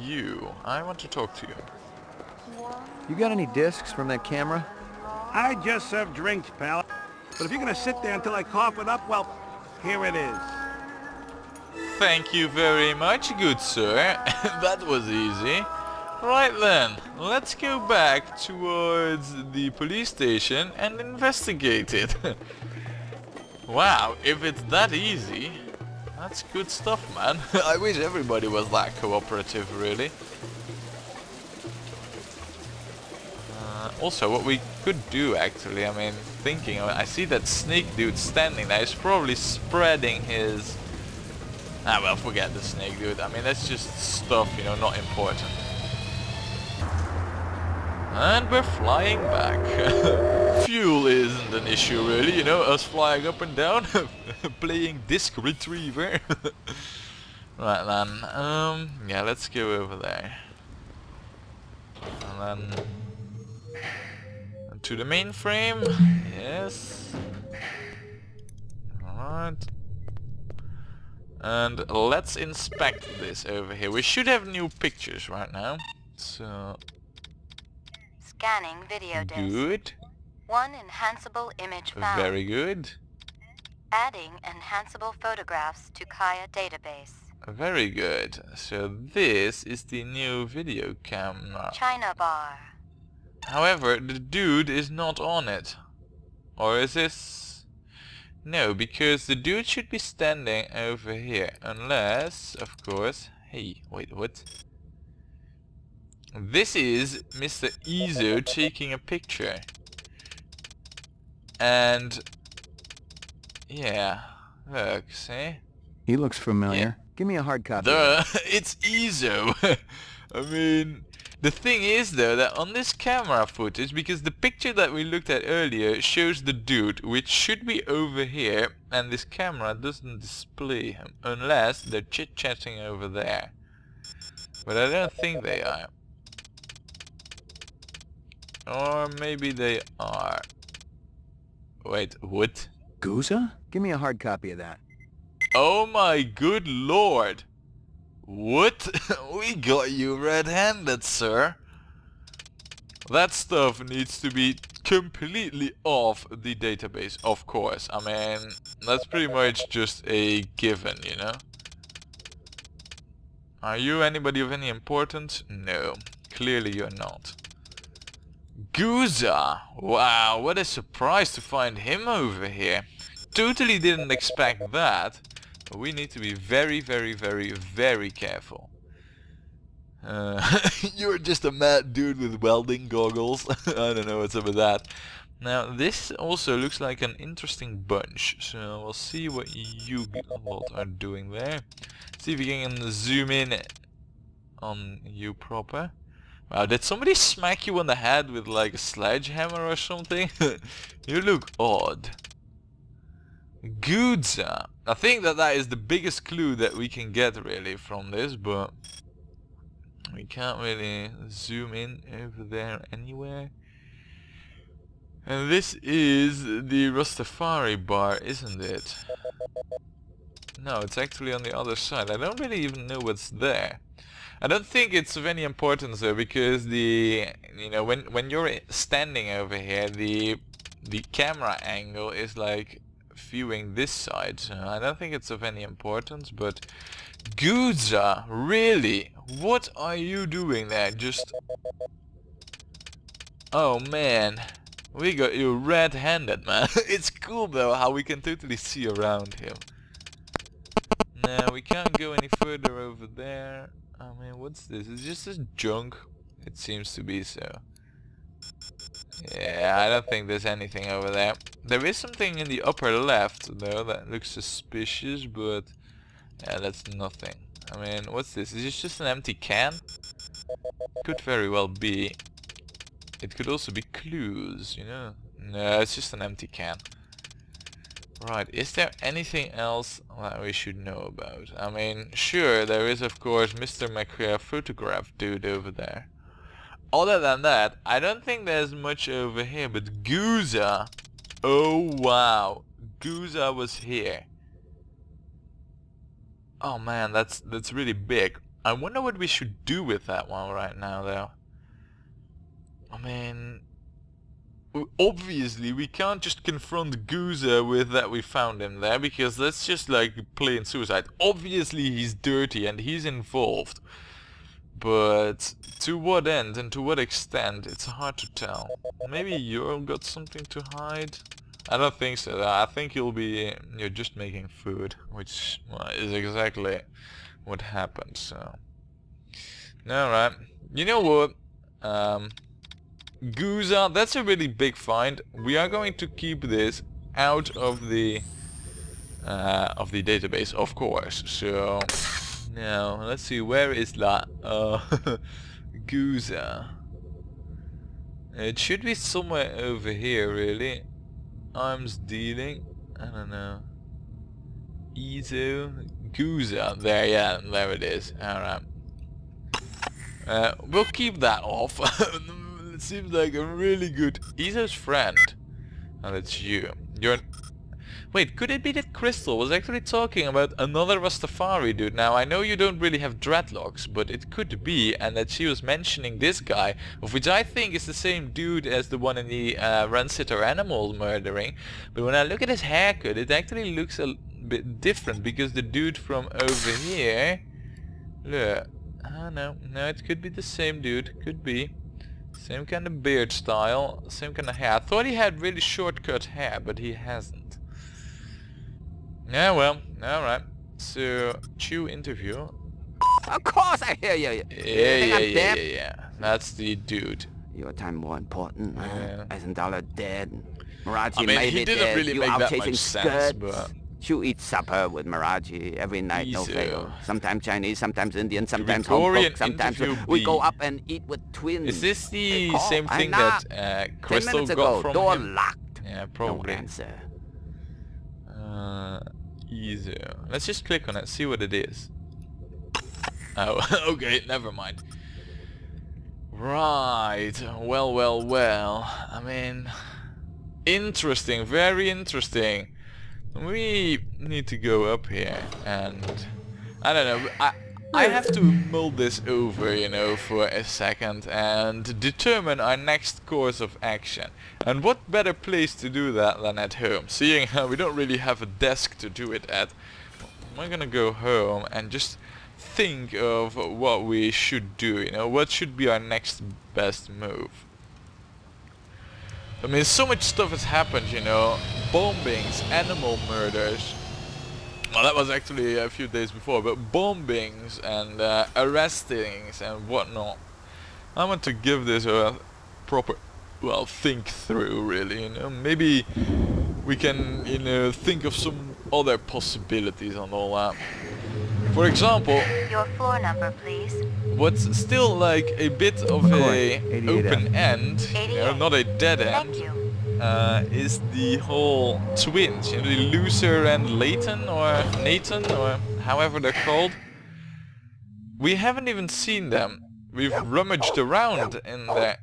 you. I want to talk to you. You got any discs from that camera? I just serve drinks, pal. But if you're gonna sit there until I cough it up, well, here it is. Thank you very much, good sir. That was easy. Right then, let's go back towards the police station and investigate it. Wow, if it's that easy, that's good stuff, man. I wish everybody was that cooperative, really. Also, what we could do, actually, I mean, thinking, I see that snake dude standing there. He's probably spreading his... Ah, well, forget the snake dude. I mean, that's just stuff, you know, not important. And we're flying back. Fuel isn't an issue, really, you know, us flying up and down, playing disc retriever. Right then, yeah, let's go over there. And then... to the mainframe, yes. Alright. And let's inspect this over here. We should have new pictures right now. So... Scanning video disc. Good. One enhanceable image found. Very good. Adding enhanceable photographs to Kaya database. Very good. So this is the new video camera. China bar. However, the dude is not on it. Or is this... No, because the dude should be standing over here. Unless, of course... Hey, wait, what? This is Mr. Izo taking a picture. And... yeah, look, see? He looks familiar. Yeah. Give me a hard copy. Duh, it's Izo. I mean... The thing is though that on this camera footage, because the picture that we looked at earlier shows the dude, which should be over here, and this camera doesn't display him, unless they're chit-chatting over there. But I don't think they are. Or maybe they are. Wait, what? Guza? Give me a hard copy of that. Oh my good lord! What? We got you red-handed, sir. That stuff needs to be completely off the database, of course. I mean, that's pretty much just a given, you know? Are you anybody of any importance? No. Clearly you're not. Guza! Wow, what a surprise to find him over here. Totally didn't expect that. We need to be very, very, very, very careful. You're just a mad dude with welding goggles. I don't know what's up with that. Now, this also looks like an interesting bunch. So we'll see what you lot are doing there. See if we can zoom in on you proper. Wow, did somebody smack you on the head with like a sledgehammer or something? You look odd. Guza. I think that is the biggest clue that we can get really from this, but we can't really zoom in over there anywhere. And this is the Rastafari Bar, isn't it? No, it's actually on the other side. I don't really even know what's there. I don't think it's of any importance though, because when you're standing over here, the camera angle is like viewing this side, so I don't think it's of any importance. But Guza, really? What are you doing there? Just... oh man, we got you red-handed, man. It's cool though how we can totally see around him. No, we can't go any further over there. I mean, what's this? It's just this junk. It seems to be so. Yeah, I don't think there's anything over there. There is something in the upper left though that looks suspicious, but yeah, that's nothing. I mean, what's this? Is this just an empty can? Could very well be. It could also be clues, you know? No, it's just an empty can. Right, is there anything else that we should know about? I mean, sure, there is of course Mr. McCare photograph dude over there. Other than that, I don't think there's much over here, but Guza... oh wow, Guza was here. Oh man, that's really big. I wonder what we should do with that one right now, though. I mean, obviously we can't just confront Guza with that we found him there, because that's just like plain suicide. Obviously he's dirty and he's involved. But to what end and to what extent, it's hard to tell. Maybe you've got something to hide? I don't think so. I think you're just making food, which is exactly what happened, so. Alright. You know what? Guza, that's a really big find. We are going to keep this out of the database, of course. So now let's see, where is that Guza? It should be somewhere over here, really. Arms dealing. I don't know. Izo Guza. There, yeah, there it is. Alright. We'll keep that off. It seems like a really good Izo's friend. Oh, that's you. Wait, could it be that Crystal was actually talking about another Rastafari dude? Now, I know you don't really have dreadlocks, but it could be, and that she was mentioning this guy, of which I think is the same dude as the one in the Run-Sitter Animal murdering. But when I look at his haircut, it actually looks a bit different, because the dude from over here... Look. Oh, no, it could be the same dude. Could be. Same kind of beard style, same kind of hair. I thought he had really short-cut hair, but he hasn't. Yeah, well, alright. So, Chew interview. Of course I hear you. Yeah. That's the dude. Your time more important. Yeah. $1,000 dead. Miraji I mean, made he it didn't dead. really You make out that chasing much sense, skirts. but... You eat supper with Miraji every night, no Easy. fail. Sometimes Chinese, sometimes Indian, sometimes home Victorian cooked, sometimes interview we B. go up and eat with twins. Is this the Call. same thing I'm not. that 10 Crystal minutes got ago, from door him? locked. Yeah, No probably. answer. Easy. Let's just click on it, see what it is. Oh, okay, never mind. Right, well. I mean, interesting, very interesting. We need to go up here and I don't know, I have to mull this over, you know, for a second and determine our next course of action. And what better place to do that than at home, seeing how we don't really have a desk to do it at. We're gonna go home and just think of what we should do, you know, what should be our next best move. I mean, so much stuff has happened, you know, bombings, animal murders. Well, that was actually a few days before, but bombings and arrestings and whatnot. I want to give this a proper, well, think through, really, you know. Maybe we can, you know, think of some other possibilities and all that. For example, Your floor number, please. what's still like a bit of a 88F. open end, you know, not a dead Thank end, you. is the whole twins, you know, the Lucer and Leighton or Nathan or however they're called. We haven't even seen them. We've rummaged around in there.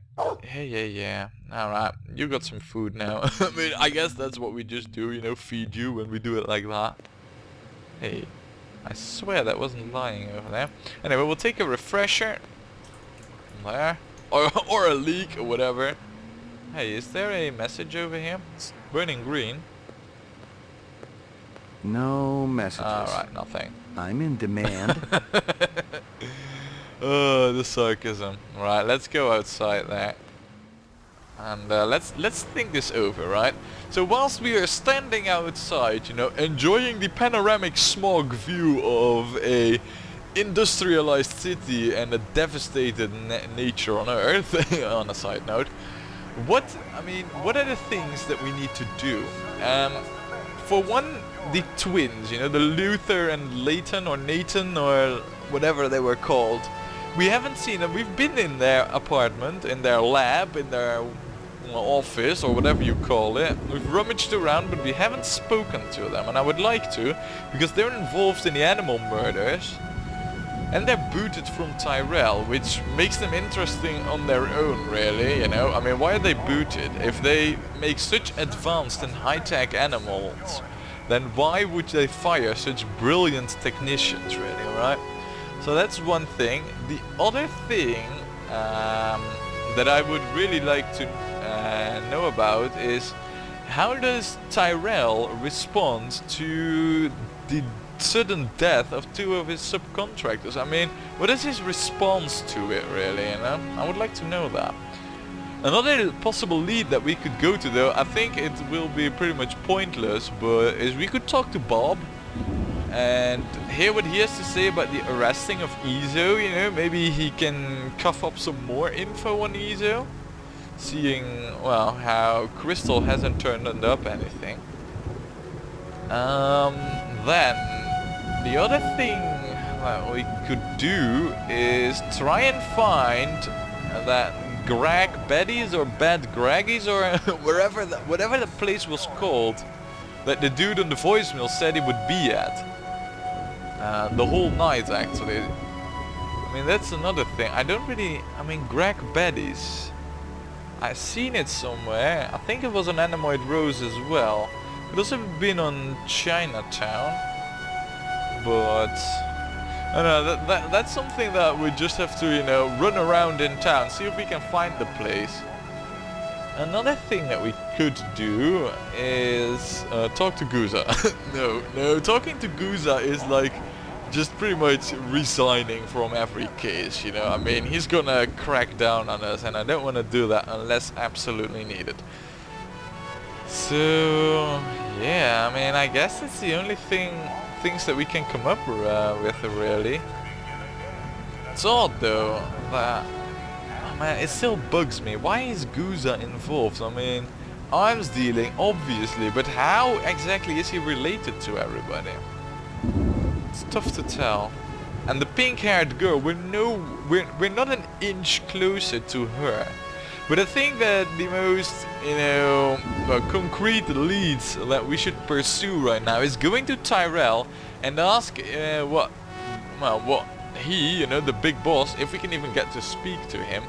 Yeah. Alright, you got some food now. I mean, I guess that's what we just do, you know, feed you when we do it like that. Hey, I swear that wasn't lying over there. Anyway, we'll take a refresher. There. Or a leak or whatever. Hey, is there a message over here? It's burning green. No messages. Alright, nothing. I'm in demand. Oh, the sarcasm. Right, let's go outside there. And let's think this over, right? So whilst we are standing outside, you know, enjoying the panoramic smog view of a industrialized city and a devastated nature on Earth, on a side note, what are the things that we need to do? For one, the twins, you know, the Luther and Leighton or Nathan or whatever they were called. We haven't seen them. We've been in their apartment, in their lab, in their office or whatever you call it. We've rummaged around, but we haven't spoken to them, and I would like to, because they're involved in the animal murders. And they're booted from Tyrell, which makes them interesting on their own, really, you know. I mean, why are they booted? If they make such advanced and high-tech animals, then why would they fire such brilliant technicians, really, right? So that's one thing. The other thing that I would really like to know about is how does Tyrell respond to the sudden death of 2 of his subcontractors? I mean, what is his response to it really, you know? I would like to know that. Another possible lead that we could go to, though, I think it will be pretty much pointless, but is we could talk to Bob and hear what he has to say about the arresting of Izo, you know, maybe he can cough up some more info on Izo, seeing, well, how Crystal hasn't turned up anything. Then, the other thing that we could do is try and find that Greg Betty's or Bad Greggy's or whatever the place was called that the dude on the voicemail said he would be at. The whole night, actually. I mean, that's another thing. I mean, Greg Betty's. I've seen it somewhere. I think it was on Anemoid Rose as well. It also been on Chinatown. But I don't know, that's something that we just have to, you know, run around in town, see if we can find the place. Another thing that we could do is talk to Guza. no, talking to Guza is like just pretty much resigning from every case, you know. I mean, he's gonna crack down on us and I don't want to do that unless absolutely needed. So, yeah, I mean, I guess it's the only things that we can come up with really. It's odd though that, oh man, it still bugs me. Why is Guza involved? I mean, arms dealing obviously, but how exactly is he related to everybody? It's tough to tell. And the pink-haired girl, we're not an inch closer to her. But I think that the most, you know, concrete leads that we should pursue right now is going to Tyrell and ask what he, you know, the big boss, if we can even get to speak to him,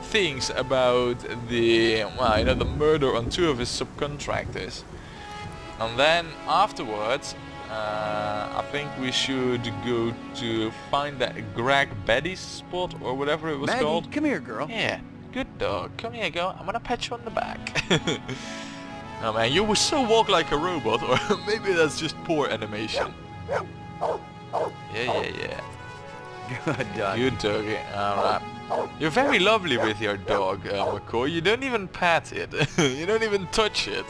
thinks about the, well, you know, the murder on 2 of his subcontractors. And then afterwards, I think we should go to find that Greg Betty's spot or whatever it was Maggie, called. come here, girl. Yeah. Good dog. Come here, girl. I'm gonna pat you on the back. Oh man, you will so walk like a robot, or maybe that's just poor animation. Yeah. Good dog. Good doggy. Alright. You're very lovely with your dog, McCoy. You don't even pat it. You don't even touch it.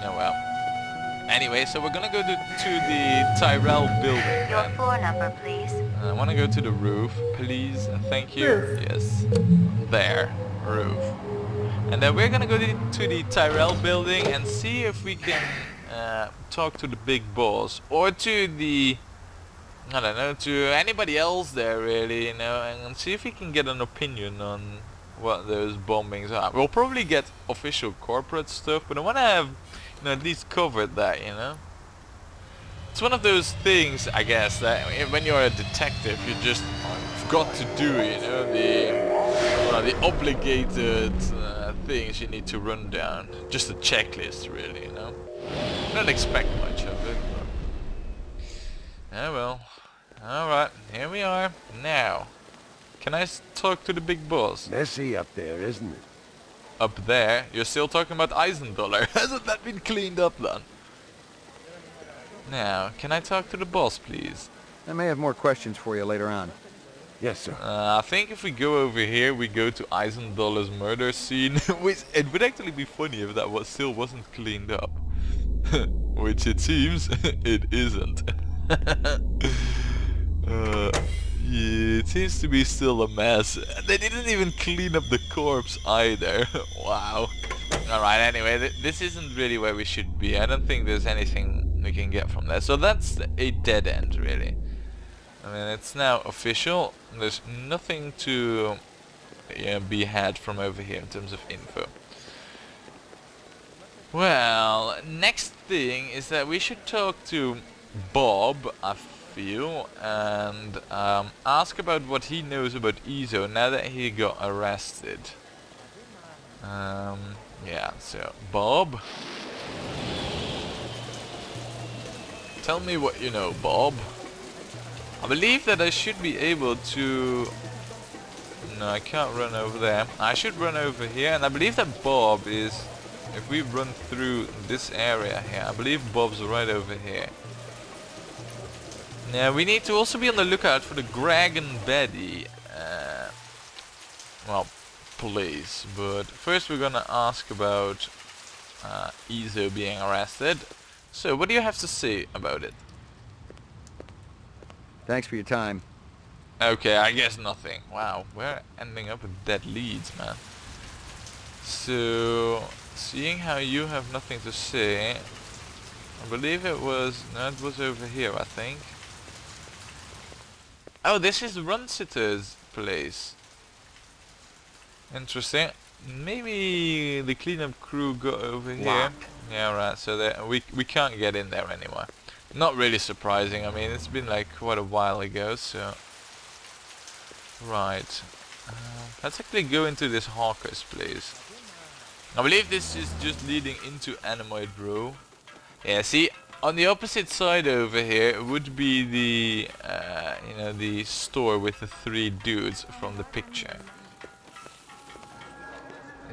Oh well. Anyway, so we're gonna go to the Tyrell building. Your Then. floor number, please. I want to go to the roof, please. Thank you. Roof. Yes. There. Roof. And then we're gonna go to the Tyrell building and see if we can talk to the big boss. Or to the, I don't know, to anybody else there really, you know, and see if we can get an opinion on what those bombings are. We'll probably get official corporate stuff, but I want to have, you know, at least covered that, you know. It's one of those things, I guess, that when you're a detective, you've got to do, you know, the obligated things you need to run down. Just a checklist, really, you know. Don't expect much of it. But oh well. Alright, here we are. Now, can I talk to the big boss? Messy up there, isn't it? Up there? You're still talking about Eisendollar. Hasn't that been cleaned up then? Now, can I talk to the boss, please? I may have more questions for you later on. Yes, sir. I think if we go over here, we go to Eisendollar's murder scene. Which, it would actually be funny if that still wasn't cleaned up. Which it seems it isn't. Yeah, it seems to be still a mess. They didn't even clean up the corpse either. Wow. Alright, anyway, this isn't really where we should be. I don't think there's anything we can get from there. So that's a dead end, really. I mean, it's now official. There's nothing to be had from over here in terms of info. Well, next thing is that we should talk to Bob, I feel, and ask about what he knows about Izo now that he got arrested. Yeah, so Bob, tell me what you know, Bob. I believe that I should be able to... No, I can't run over there. I should run over here, and I believe that Bob is... If we run through this area here, I believe Bob's right over here. Now we need to also be on the lookout for the Greg and Betty. Well, police. But first we're gonna ask about Izo being arrested. So, what do you have to say about it? Thanks for your time. Okay, I guess nothing. Wow, we're ending up with dead leads, man. So, seeing how you have nothing to say, I believe it was... No, it was over here, I think. Oh, this is Runsitter's place. Interesting. Maybe the cleanup crew got over here. Locked. Yeah, right. So we can't get in there anymore. Not really surprising. I mean, it's been like quite a while ago. So right. Let's actually go into this hawker's place. I believe this is just leading into Animoid Row. Yeah. See, on the opposite side over here would be the you know, the store with the 3 dudes from the picture.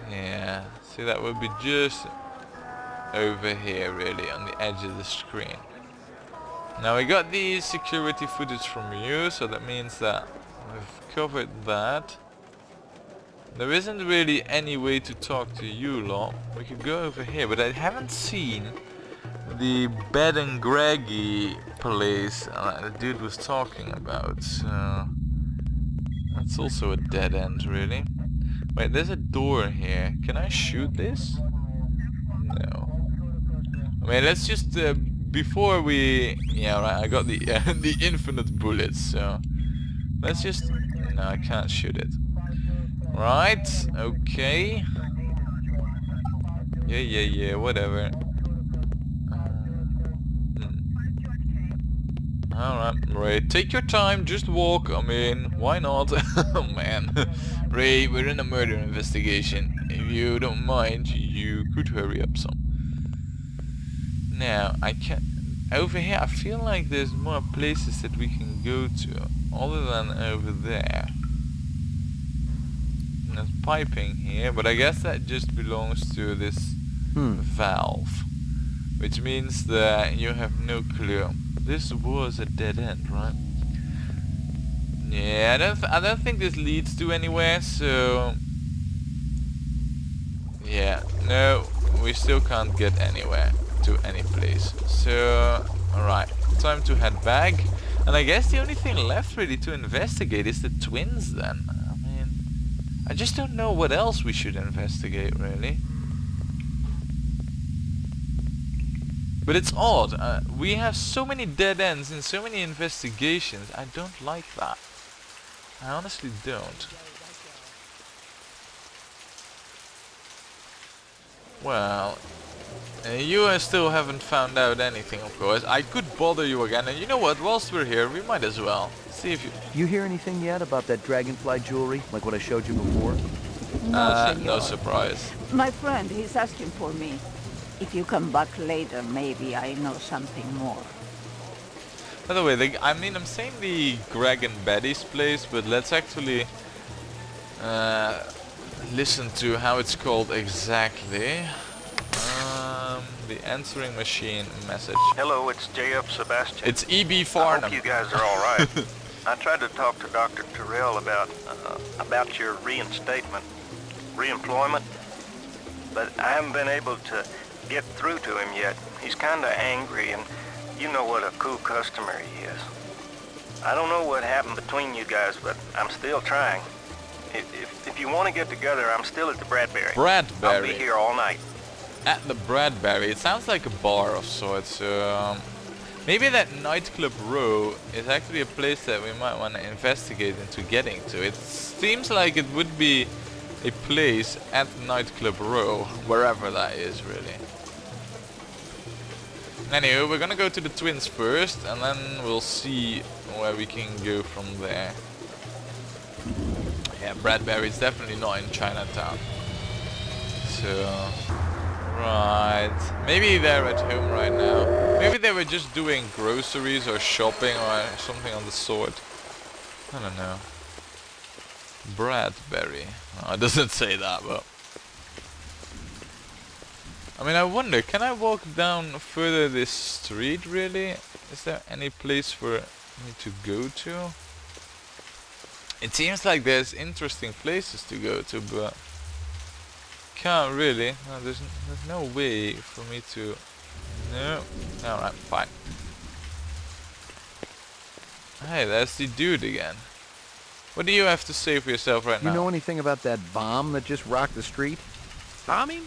Yeah, see, that would be just over here really on the edge of the screen. Now we got the security footage from you, so that means that we've covered that. There isn't really any way to talk to you lot. We could go over here, but I haven't seen the Bed and Greggy place the dude was talking about, so that's also a dead end really. Wait, there's a door here. Can I shoot this? No. I mean, let's just before we... Yeah, right, I got the the infinite bullets, so let's just... No, I can't shoot it. Right, okay. Yeah, whatever. Alright, Ray, take your time, just walk, I mean, why not? Oh man. Ray, we're in a murder investigation. If you don't mind, you could hurry up some. Now, I can't... Over here, I feel like there's more places that we can go to, other than over there. And there's piping here, but I guess that just belongs to this valve. Which means that you have no clue. This was a dead end, right? Yeah, I don't think this leads to anywhere, so... Yeah, no, we still can't get anywhere to any place. So, alright, time to head back. And I guess the only thing left really to investigate is the twins then. I mean, I just don't know what else we should investigate really. But it's odd, we have so many dead ends and so many investigations. I don't like that. I honestly don't. Well, you still haven't found out anything, of course. I could bother you again, and you know what, whilst we're here, we might as well. See if you... You hear anything yet about that dragonfly jewelry, like what I showed you before? No surprise. My friend, he's asking for me. If you come back later, maybe I know something more. By the way, I mean, I'm saying the Greg and Betty's place, but let's actually listen to how it's called exactly. The answering machine message. Hello, it's J.F. Sebastian. It's E.B. I Farnham. hope you guys are all right. I tried to talk to Dr. Terrell about your reemployment, but I haven't been able to get through to him yet. He's kind of angry, and you know what a cool customer he is. I don't know what happened between you guys, but I'm still trying. If you want to get together, I'm still at the Bradbury. Bradbury. I'll be here all night. At the Bradbury. It sounds like a bar of sorts. Maybe that nightclub row is actually a place that we might want to investigate into getting to. It seems like it would be a place at nightclub row, wherever that is really. Anyway, we're gonna go to the twins first, and then we'll see where we can go from there. Yeah, Bradbury is definitely not in Chinatown. So, Right. Maybe they're at home right now. Maybe they were just doing groceries or shopping or something of the sort. I don't know. Bradbury. Oh, it doesn't say that, but... I mean, I wonder, can I walk down further this street, really? Is there any place for me to go to? It seems like there's interesting places to go to, but... Can't really. No, there's no way for me to... No. Alright, fine. Hey, there's the dude again. What do you have to say for yourself right now? You know anything about that bomb that just rocked the street? Bombing?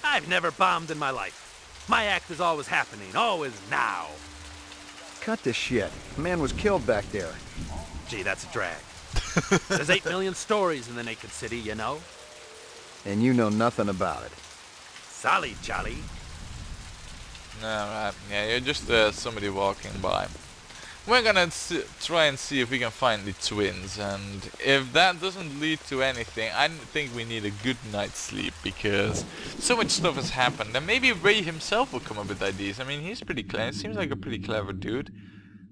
I've never bombed in my life. My act is always happening, always now. Cut the shit. A man was killed back there. Gee, that's a drag. There's 8 million stories in the naked city, you know? And you know nothing about it. Solly jolly. Alright, yeah, you're just somebody walking by. We're gonna try and see if we can find the twins, and if that doesn't lead to anything, I think we need a good night's sleep, because so much stuff has happened, and maybe Ray himself will come up with ideas. I mean, he's pretty clever, seems like a pretty clever dude.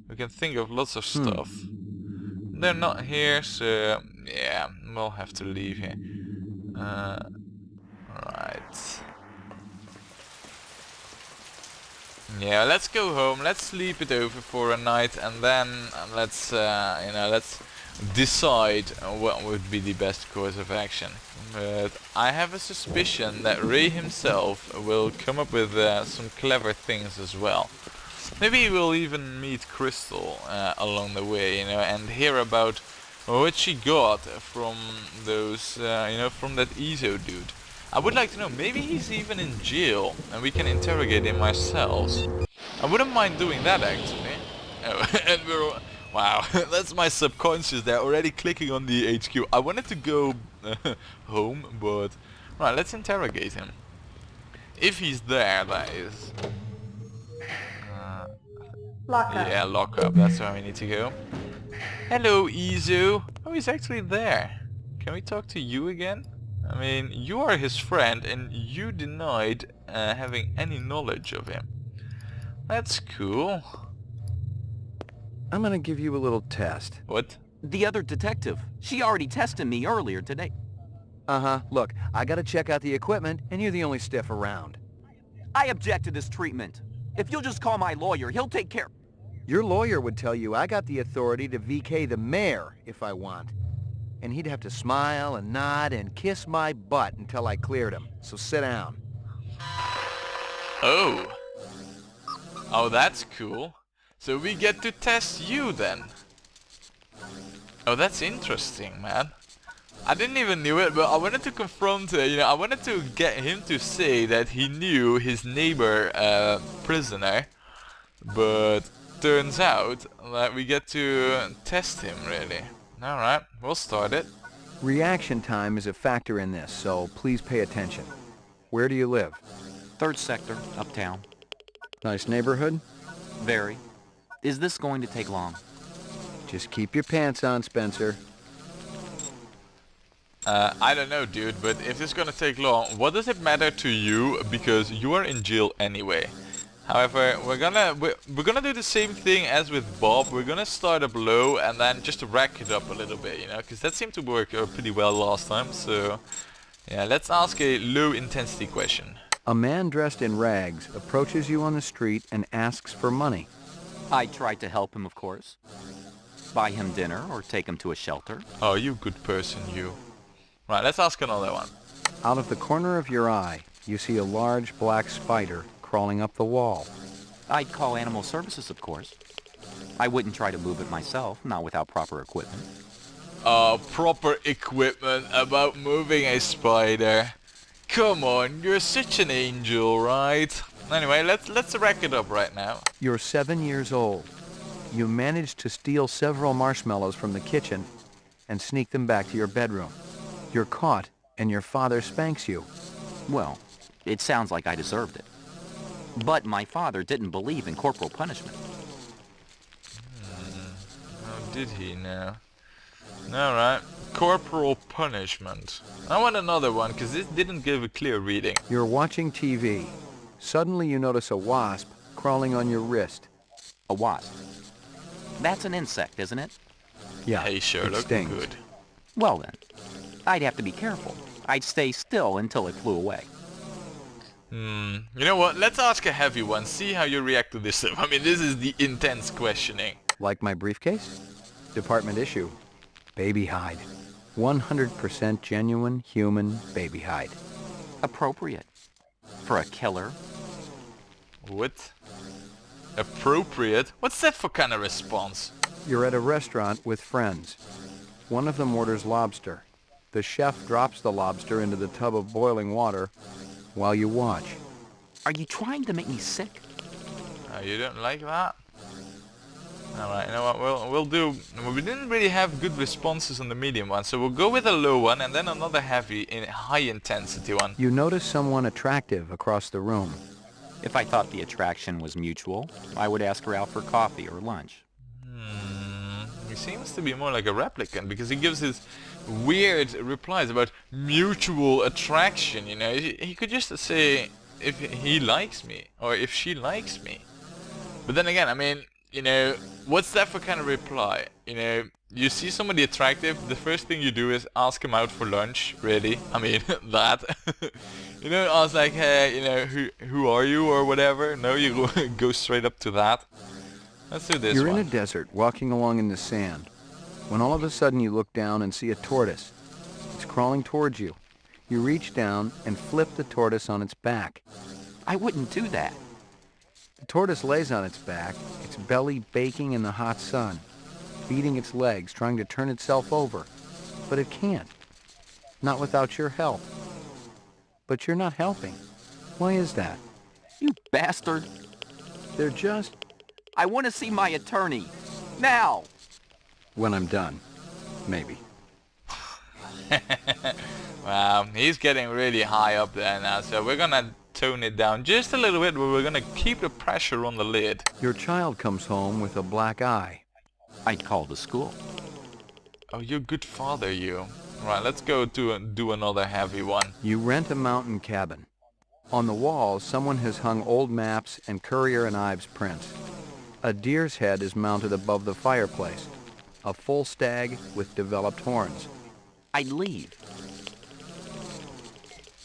We can think of lots of stuff. They're not here, so yeah, we'll have to leave here. Right. Yeah, let's go home, let's sleep it over for a night, and then let's, let's decide what would be the best course of action. But I have a suspicion that Ray himself will come up with some clever things as well. Maybe we'll even meet Crystal along the way, and hear about what she got from those, from that Ezo dude. I would like to know, maybe he's even in jail and we can interrogate him ourselves. I wouldn't mind doing that actually. Oh, and we're... Wow, that's my subconscious there, already clicking on the HQ. I wanted to go home, but... Right, let's interrogate him. If he's there, that is. Lock up. Yeah, lock up, that's where we need to go. Hello, Izu. Oh, he's actually there. Can we talk to you again? I mean, you are his friend and you denied having any knowledge of him. That's cool. I'm gonna give you a little test. What? The other detective. She already tested me earlier today. Uh-huh. Look, I gotta check out the equipment, and you're the only stiff around. I object to this treatment. If you'll just call my lawyer, he'll take care... Your lawyer would tell you I got the authority to VK the mayor if I want. And he'd have to smile and nod and kiss my butt until I cleared him. So sit down. Oh. Oh, that's cool. So we get to test you then. Oh, that's interesting, man. I didn't even knew it, but I wanted to confront, I wanted to get him to say that he knew his neighbor prisoner. But turns out that we get to test him, really. Alright, we'll start it. Reaction time is a factor in this, so please pay attention. Where do you live? 3rd sector, uptown. Nice neighborhood? Very. Is this going to take long? Just keep your pants on, Spencer. I don't know, dude, but if it's gonna take long, what does it matter to you? Because you are in jail anyway. However, we're gonna do the same thing as with Bob. We're gonna start up low and then just rack it up a little bit, because that seemed to work pretty well last time. So, yeah, let's ask a low intensity question. A man dressed in rags approaches you on the street and asks for money. I tried to help him, of course. Buy him dinner or take him to a shelter. Oh, you good person, you. Right, let's ask another one. Out of the corner of your eye, you see a large black spider crawling up the wall. I'd call animal services, of course. I wouldn't try to move it myself, not without proper equipment. Proper equipment about moving a spider. Come on, you're such an angel, right? Anyway, let's rack it up right now. You're 7 years old. You managed to steal several marshmallows from the kitchen and sneak them back to your bedroom. You're caught, and your father spanks you. Well, it sounds like I deserved it. But my father didn't believe in corporal punishment. How did he now? Alright. corporal punishment. I want another one, because this didn't give a clear reading. You're watching TV. Suddenly you notice a wasp crawling on your wrist. A wasp. That's an insect, isn't it? Yeah, Hey, it Sherlock, stings. good. Well then, I'd have to be careful. I'd stay still until it flew away. You know what? Let's ask a heavy one. See how you react to this stuff. I mean, this is the intense questioning. Like my briefcase? Department issue. Baby hide. 100% genuine human baby hide. Appropriate. For a killer. What? Appropriate? What's that for kind of response? You're at a restaurant with friends. One of them orders lobster. The chef drops the lobster into the tub of boiling water while you watch. Are you trying to make me sick? You don't like that? Alright, you know what, we'll do... We didn't really have good responses on the medium one, so we'll go with a low one and then another heavy, high intensity one. You notice someone attractive across the room. If I thought the attraction was mutual, I would ask her out for coffee or lunch. He seems to be more like a replicant, because he gives his weird replies about mutual attraction, you know. He could just say if he likes me, or if she likes me. But then again, I mean, you know, what's that for kind of reply? You know, you see somebody attractive, the first thing you do is ask him out for lunch, really. I mean, that. You know, I was like, hey, you know, who are you or whatever. No, you go straight up to that. Let's do this You're one. in a desert, walking along in the sand, when all of a sudden you look down and see a tortoise. It's crawling towards you. You reach down and flip the tortoise on its back. I wouldn't do that. The tortoise lays on its back, its belly baking in the hot sun, beating its legs, trying to turn itself over. But it can't. Not without your help. But you're not helping. Why is that? You bastard. They're just... I want to see my attorney. Now! When I'm done. Maybe. Wow, he's getting really high up there now, so we're gonna tone it down just a little bit, but we're gonna keep the pressure on the lid. Your child comes home with a black eye. I'd call the school. Oh, you're a good father, you. Right, let's go do another heavy one. You rent a mountain cabin. On the walls, someone has hung old maps and Currier and Ives prints. A deer's head is mounted above the fireplace. A full stag with developed horns. I'd leave.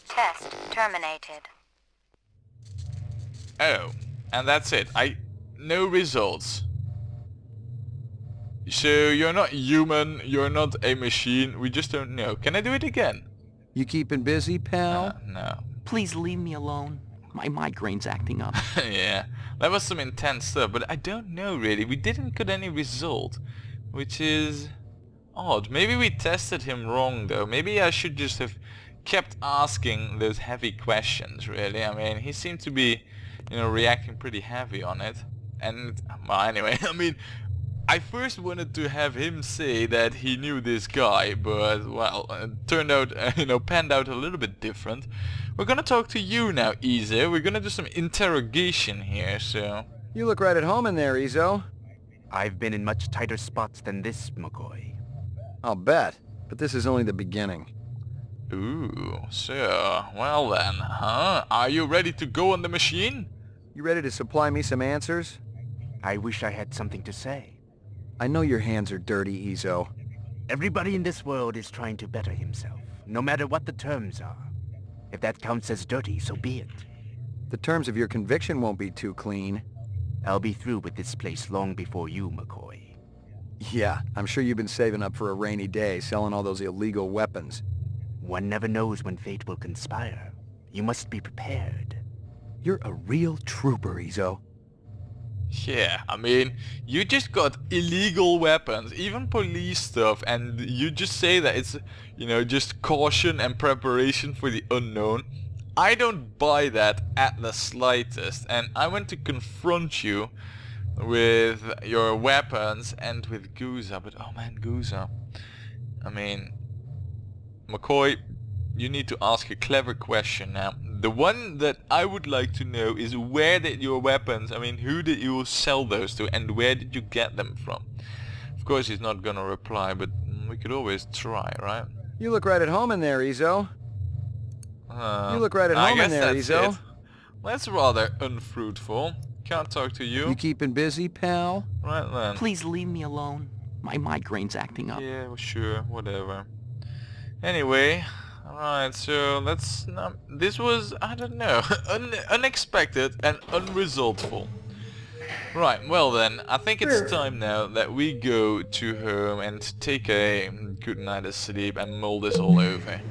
Test terminated. Oh, and that's it. No results. So you're not human, you're not a machine, we just don't know. Can I do it again? You keeping busy, pal? No. Please leave me alone. My migraine's acting up. Yeah, that was some intense stuff, but I don't know really. We didn't get any result, which is odd. Maybe we tested him wrong though. Maybe I should just have kept asking those heavy questions, really. I mean, he seemed to be, you know, reacting pretty heavy on it. And, well, anyway, I mean, I first wanted to have him say that he knew this guy, but, well, it turned out, you know, panned out a little bit different. We're gonna talk to you now, Izo. We're gonna do some interrogation here, so... You look right at home in there, Izo. I've been in much tighter spots than this, McCoy. I'll bet. But this is only the beginning. Ooh, so, well then, huh? Are you ready to go on the machine? You ready to supply me some answers? I wish I had something to say. I know your hands are dirty, Izo. Everybody in this world is trying to better himself, no matter what the terms are. If that counts as dirty, so be it. The terms of your conviction won't be too clean. I'll be through with this place long before you, McCoy. Yeah, I'm sure you've been saving up for a rainy day, selling all those illegal weapons. One never knows when fate will conspire. You must be prepared. You're a real trooper, Izo. Yeah, I mean, you just got illegal weapons, even police stuff, and you just say that it's, you know, just caution and preparation for the unknown. I don't buy that at the slightest, and I want to confront you with your weapons and with Guza, but oh man, Guza. I mean, McCoy, you need to ask a clever question now. The one that I would like to know is where did your weapons, I mean, who did you sell those to and where did you get them from? Of course he's not gonna reply, but we could always try, right? You look right at home in there, Ezo. You look right at I home in guess there, that's Ezo. it. That's rather unfruitful. Can't talk to you. You keeping busy, pal? Right then. Please leave me alone. My migraine's acting up. Yeah, well, sure, whatever. Anyway, alright, so let's... this was, I don't know, unexpected and unresultful. Right, well then, I think it's time now that we go to home and take a good night of sleep and mull this all over.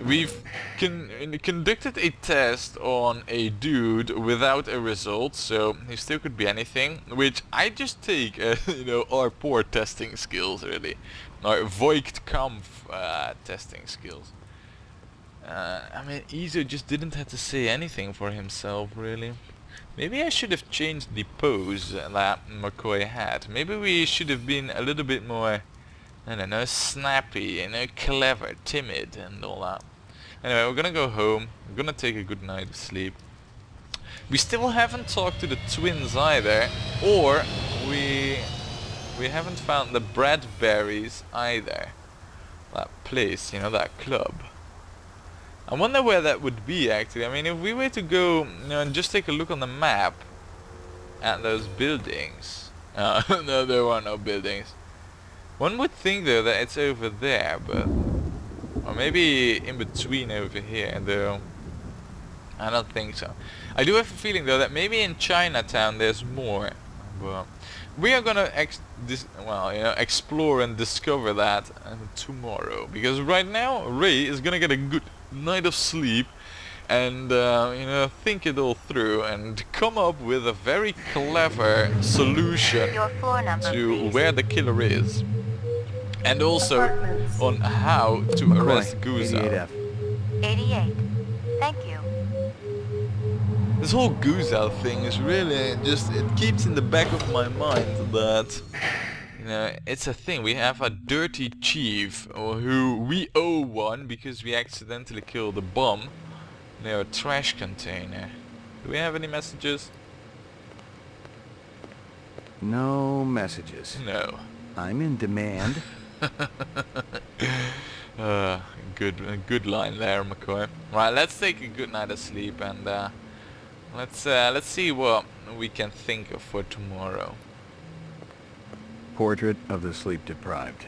We've conducted a test on a dude without a result, so he still could be anything, which I just take, you know, our poor testing skills really. Our Voigtkampf testing skills. I mean, Izo just didn't have to say anything for himself really. Maybe I should have changed the pose that McCoy had. Maybe we should have been a little bit more, I don't know, snappy, you know, clever, timid and all that. Anyway, we're gonna go home. We're gonna take a good night of sleep. We still haven't talked to the twins either, or we haven't found the Bradberries either. That place, you know, that club. I wonder where that would be actually. I mean, if we were to go, you know, and just take a look on the map at those buildings. No, there are no buildings. One would think though that it's over there, but... or maybe in between over here, though. I don't think so. I do have a feeling though that maybe in Chinatown there's more. But we are gonna explore and discover that tomorrow. Because right now Ray is gonna get a good night of sleep and you know, think it all through and come up with a very clever solution Your floor number, to please. where the killer is. And also on how to arrest Guza. 88F. 88. Thank you. This whole Guza thing is really just, it keeps in the back of my mind that, you know, it's a thing. We have a dirty chief who we owe one because we accidentally killed a bomb near a trash container. Do we have any messages? No messages. No. I'm in demand. Good line there, McCoy. Right, let's take a good night of sleep and let's see what we can think of for tomorrow. Portrait of the sleep deprived.